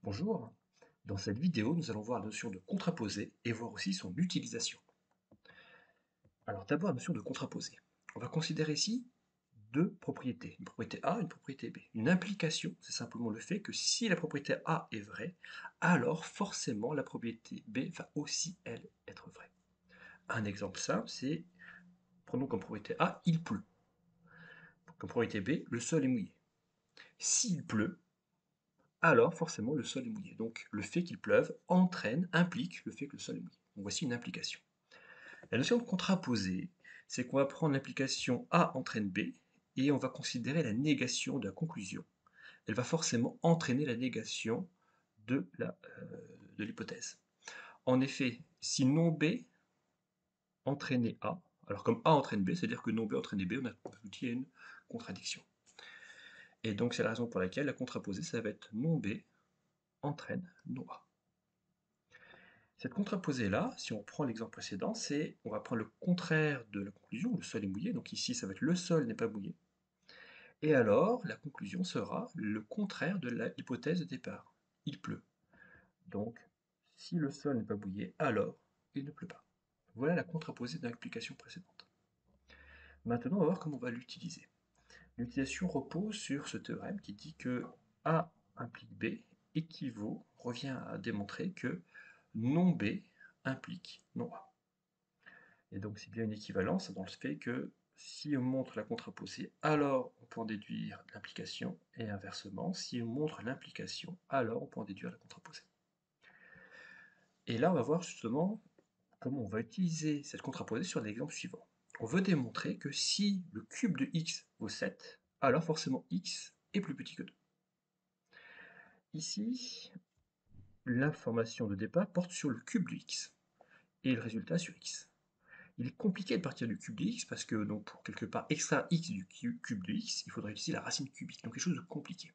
Bonjour, dans cette vidéo, nous allons voir la notion de contraposé et voir aussi son utilisation. Alors d'abord la notion de contraposé. On va considérer ici deux propriétés, une propriété A et une propriété B. Une implication, c'est simplement le fait que si la propriété A est vraie, alors forcément la propriété B va aussi, elle, être vraie. Un exemple simple, c'est, prenons comme propriété A, il pleut. Comme propriété B, le sol est mouillé. S'il pleut, alors forcément le sol est mouillé. Donc le fait qu'il pleuve implique le fait que le sol est mouillé. Donc voici une implication. La notion de contraposé, c'est qu'on va prendre l'implication A entraîne B et on va considérer la négation de la conclusion. Elle va forcément entraîner la négation de l'hypothèse. En effet, si non B entraînait A, alors comme A entraîne B, c'est-à-dire que non B entraîne B, on a abouti à une contradiction. Et donc c'est la raison pour laquelle la contraposée, ça va être non B entraîne non A. Cette contraposée-là, si on prend l'exemple précédent, c'est on va prendre le contraire de la conclusion, le sol est mouillé, donc ici ça va être le sol n'est pas mouillé. Et alors, la conclusion sera le contraire de l'hypothèse de départ. Il pleut. Donc, si le sol n'est pas mouillé, alors il ne pleut pas. Voilà la contraposée de l'implication précédente. Maintenant, on va voir comment on va l'utiliser. L'utilisation repose sur ce théorème qui dit que A implique B revient à démontrer que non B implique non A. Et donc c'est bien une équivalence dans le fait que si on montre la contraposée, alors on peut en déduire l'implication, et inversement, si on montre l'implication, alors on peut en déduire la contraposée. Et là, on va voir justement comment on va utiliser cette contraposée sur l'exemple suivant. On veut démontrer que si le cube de x vaut 7, alors forcément x est plus petit que 2. Ici, l'information de départ porte sur le cube de x, et le résultat sur x. Il est compliqué de partir du cube de x parce que donc, pour quelque part extraire x du cube de x, il faudrait utiliser la racine cubique, donc quelque chose de compliqué.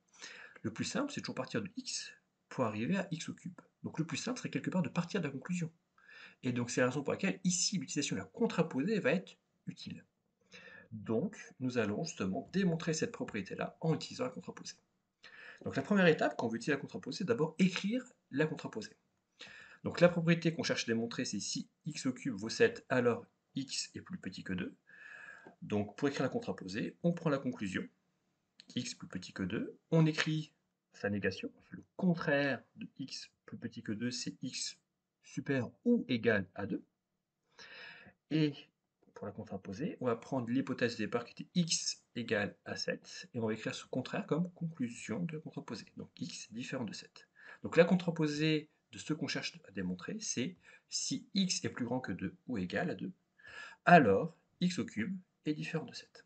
Le plus simple, c'est toujours partir de x pour arriver à x au cube. Donc le plus simple serait quelque part de partir de la conclusion. Et donc c'est la raison pour laquelle ici l'utilisation de la contraposée va être utile. Donc nous allons justement démontrer cette propriété-là en utilisant la contraposée. Donc la première étape, quand on veut utiliser la contraposée, c'est d'abord écrire la contraposée. Donc la propriété qu'on cherche à démontrer, c'est si x au cube vaut 7, alors x est plus petit que 2. Donc pour écrire la contraposée, on prend la conclusion, x plus petit que 2, on écrit sa négation, le contraire de x plus petit que 2, c'est x supérieur ou égal à 2. Et pour la contraposée, on va prendre l'hypothèse de départ qui était x égale à 7, et on va écrire ce contraire comme conclusion de la contraposée. Donc x différent de 7. Donc la contraposée de ce qu'on cherche à démontrer, c'est si x est plus grand que 2 ou égal à 2, alors x au cube est différent de 7.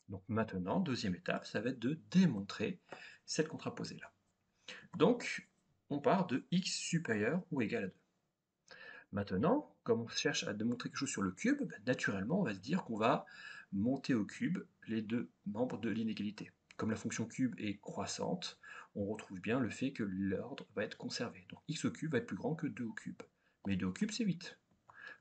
Donc maintenant, deuxième étape, ça va être de démontrer cette contraposée-là. Donc, on part de x supérieur ou égal à 2. Maintenant, comme on cherche à démontrer quelque chose sur le cube, naturellement, on va se dire qu'on va monter au cube les deux membres de l'inégalité. Comme la fonction cube est croissante, on retrouve bien le fait que l'ordre va être conservé. Donc x au cube va être plus grand que 2 au cube. Mais 2 au cube, c'est 8.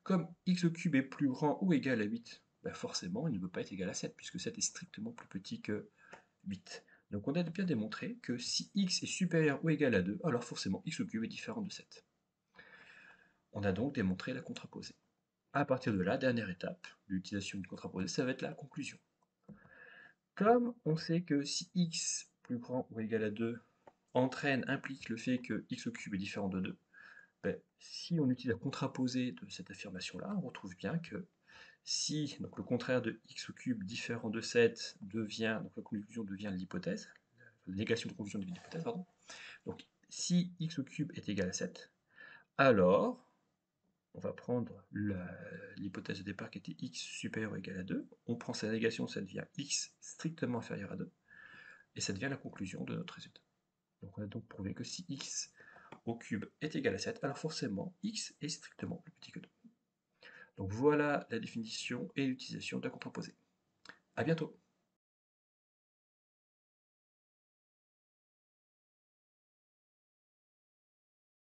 Comme x au cube est plus grand ou égal à 8, forcément, il ne peut pas être égal à 7, puisque 7 est strictement plus petit que 8. Donc on a bien démontré que si x est supérieur ou égal à 2, alors forcément x au cube est différent de 7. On a donc démontré la contraposée. À partir de là, dernière étape de l'utilisation d'une contraposée, ça va être la conclusion. Comme on sait que si x plus grand ou égal à 2 implique le fait que x au cube est différent de 2, si on utilise la contraposée de cette affirmation-là, on retrouve bien que si donc, le contraire de x au cube différent de 7 devient, donc la conclusion devient l'hypothèse, la négation de conclusion devient l'hypothèse, pardon. Donc si x au cube est égal à 7, alors on va prendre l'hypothèse de départ qui était x supérieur ou égal à 2, on prend sa négation, ça devient x strictement inférieur à 2, et ça devient la conclusion de notre résultat. Donc on a donc prouvé que si x au cube est égal à 7, alors forcément x est strictement plus petit que 2. Donc voilà la définition et l'utilisation de la contraposée. A bientôt.